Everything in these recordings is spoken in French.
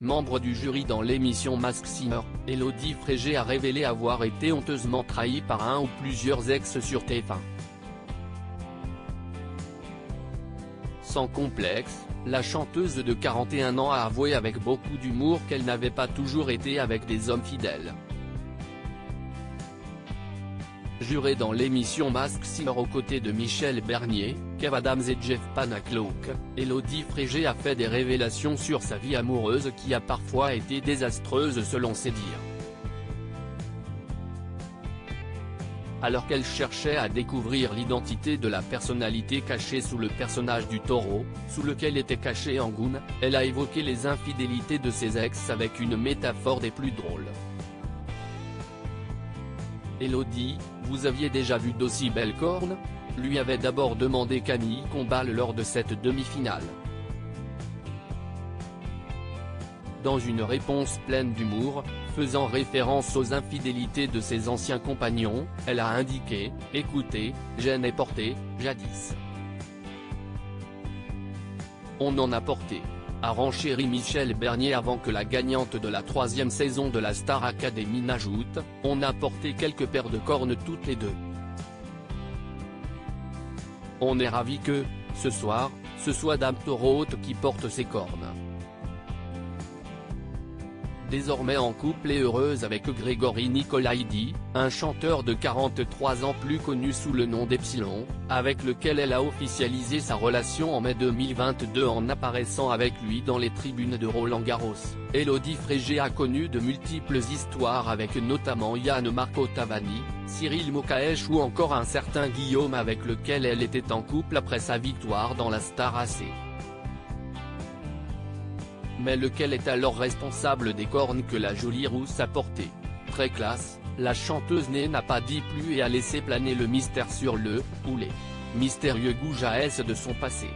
Membre du jury dans l'émission Masked Singer, Élodie Frégé a révélé avoir été honteusement trahie par un ou plusieurs ex sur TF1. Sans complexe, la chanteuse de 41 ans a avoué avec beaucoup d'humour qu'elle n'avait pas toujours été avec des hommes fidèles. Jurée dans l'émission Masked Singer aux côtés de Michel Bernier, Kev Adams et Jeff Panaclock, Élodie Frégé a fait des révélations sur sa vie amoureuse qui a parfois été désastreuse selon ses dires. Alors qu'elle cherchait à découvrir l'identité de la personnalité cachée sous le personnage du taureau, sous lequel était caché Angoune, elle a évoqué les infidélités de ses ex avec une métaphore des plus drôles. Élodie, vous aviez déjà vu d'aussi belles cornes ? Lui avait d'abord demandé Camille Combal lors de cette demi-finale. Dans une réponse pleine d'humour, faisant référence aux infidélités de ses anciens compagnons, elle a indiqué « Écoutez, j'en ai porté, jadis. On en a porté », a renchéri Michel Bernier avant que la gagnante de la 3e saison de la Star Academy n'ajoute « On a porté quelques paires de cornes toutes les deux. On est ravis que, ce soir, ce soit Dame Taureaute qui porte ses cornes. » Désormais en couple et heureuse avec Grégory Nicolaïdi, un chanteur de 43 ans plus connu sous le nom d'Epsilon, avec lequel elle a officialisé sa relation en mai 2022 en apparaissant avec lui dans les tribunes de Roland-Garros. Élodie Frégé a connu de multiples histoires avec notamment Yann Marco Tavani, Cyril Mokaesh ou encore un certain Guillaume avec lequel elle était en couple après sa victoire dans la Star AC. Mais lequel est alors responsable des cornes que la jolie rousse a portées ? Très classe, la chanteuse n'a pas dit plus et a laissé planer le mystère sur le, ou les, mystérieux Goujaès de son passé.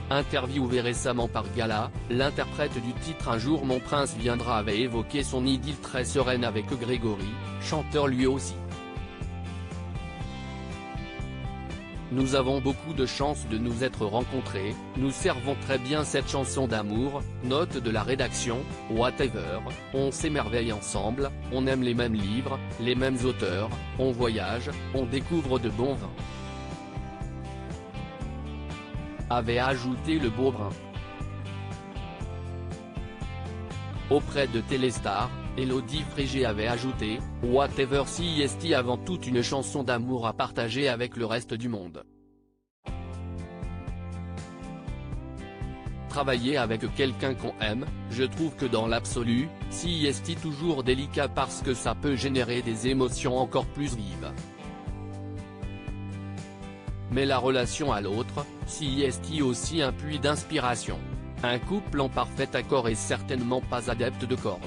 Interviewé récemment par Gala, l'interprète du titre Un jour mon prince viendra avait évoqué son idylle très sereine avec Grégory, chanteur lui aussi. Nous avons beaucoup de chance de nous être rencontrés, nous servons très bien cette chanson d'amour, note de la rédaction, whatever, on s'émerveille ensemble, on aime les mêmes livres, les mêmes auteurs, on voyage, on découvre de bons vins. Avait ajouté le beau brun. Auprès de Téléstar, Élodie Frégé avait ajouté « Whatever CIST avant toute une chanson d'amour à partager avec le reste du monde. Travailler avec quelqu'un qu'on aime, je trouve que dans l'absolu, CIST toujours délicat parce que ça peut générer des émotions encore plus vives. Mais la relation à l'autre, CIST aussi un puits d'inspiration. Un couple en parfait accord est certainement pas adepte de cornes.